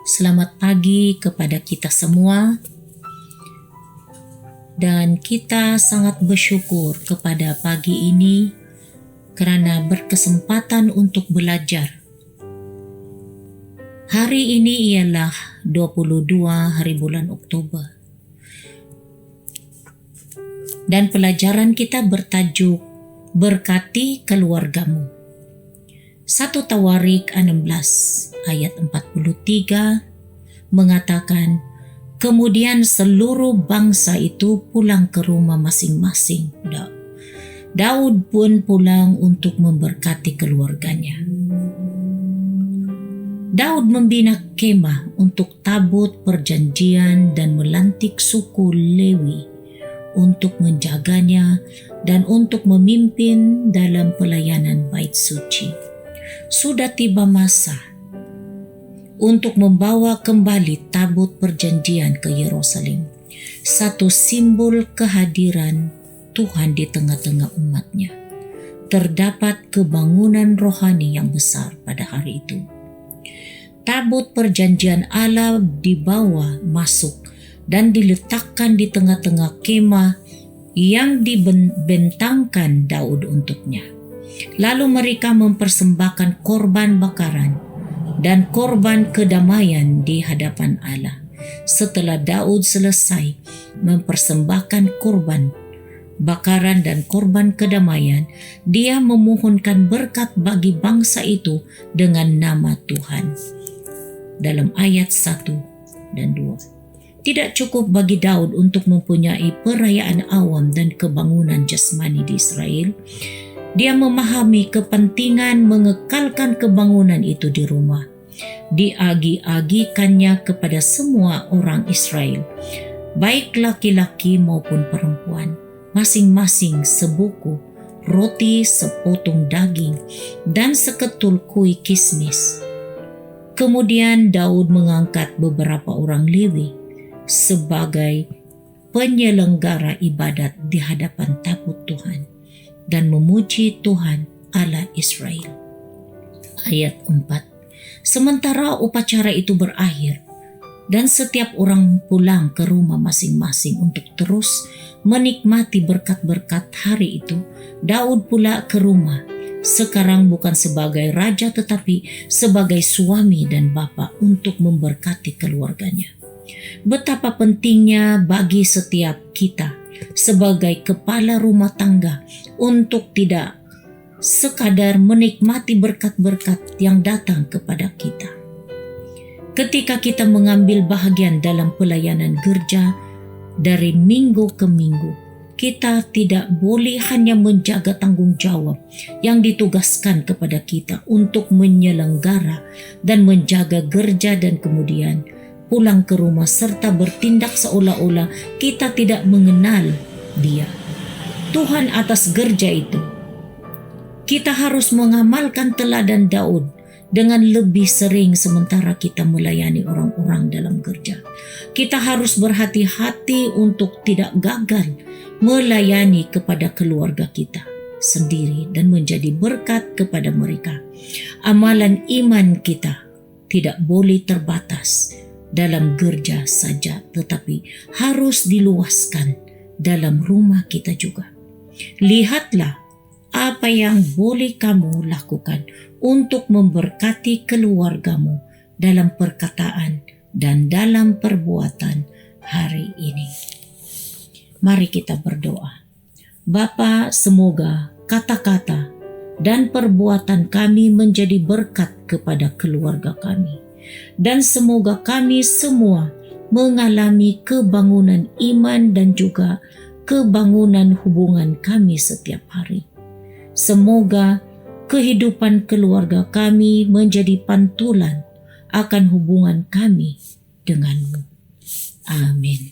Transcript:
Selamat pagi kepada kita semua, dan kita sangat bersyukur kepada pagi ini kerana berkesempatan untuk belajar. Hari ini ialah 22 hari bulan Oktober, dan pelajaran kita bertajuk Berkati Keluargamu. 1 Tawarik 16 ayat 43 mengatakan, kemudian seluruh bangsa itu pulang ke rumah masing-masing. Daud pun pulang untuk memberkati keluarganya. Daud membina kemah untuk tabut perjanjian dan melantik suku Lewi untuk menjaganya dan untuk memimpin dalam pelayanan bait suci. Sudah tiba masa untuk membawa kembali tabut perjanjian ke Yerusalem, satu simbol kehadiran Tuhan di tengah-tengah umatnya. Terdapat kebangunan rohani yang besar pada hari itu. Tabut perjanjian Allah dibawa masuk dan diletakkan di tengah-tengah kemah yang dibentangkan Daud untuknya. Lalu mereka mempersembahkan korban bakaran dan korban kedamaian di hadapan Allah. Setelah Daud selesai mempersembahkan korban bakaran dan korban kedamaian, dia memohonkan berkat bagi bangsa itu dengan nama Tuhan. Dalam ayat 1 dan 2. Tidak cukup bagi Daud untuk mempunyai perayaan awam dan kebangunan jasmani di Israel. Dia memahami kepentingan mengekalkan kebangunan itu di rumah. Diagi-agikannya kepada semua orang Israel, baik laki-laki maupun perempuan, masing-masing sebuku roti, sepotong daging, dan seketul kuih kismis. Kemudian Daud mengangkat beberapa orang Lewi sebagai penyelenggara ibadat di hadapan tabut Tuhan dan memuji Tuhan Allah Israel. Ayat 4. Sementara upacara itu berakhir dan setiap orang pulang ke rumah masing-masing untuk terus menikmati berkat-berkat hari itu, Daud pula ke rumah, sekarang bukan sebagai raja tetapi sebagai suami dan bapa untuk memberkati keluarganya. Betapa pentingnya bagi setiap kita sebagai kepala rumah tangga untuk tidak sekadar menikmati berkat-berkat yang datang kepada kita. Ketika kita mengambil bahagian dalam pelayanan gereja dari minggu ke minggu, kita tidak boleh hanya menjaga tanggung jawab yang ditugaskan kepada kita untuk menyelenggara dan menjaga gereja dan kemudian pulang ke rumah serta bertindak seolah-olah kita tidak mengenal Dia, Tuhan atas gereja itu. Kita harus mengamalkan teladan Daud dengan lebih sering sementara kita melayani orang-orang dalam gereja. Kita harus berhati-hati untuk tidak gagal melayani kepada keluarga kita sendiri dan menjadi berkat kepada mereka. Amalan iman kita tidak boleh terbatas dalam gereja saja, tetapi harus diluaskan dalam rumah kita juga. Lihatlah apa yang boleh kamu lakukan untuk memberkati keluargamu dalam perkataan dan dalam perbuatan hari ini. Mari kita berdoa. Bapa, semoga kata-kata dan perbuatan kami menjadi berkat kepada keluarga kami. Dan semoga kami semua mengalami kebangunan iman dan juga kebangunan hubungan kami setiap hari. Semoga kehidupan keluarga kami menjadi pantulan akan hubungan kami denganmu. Amin.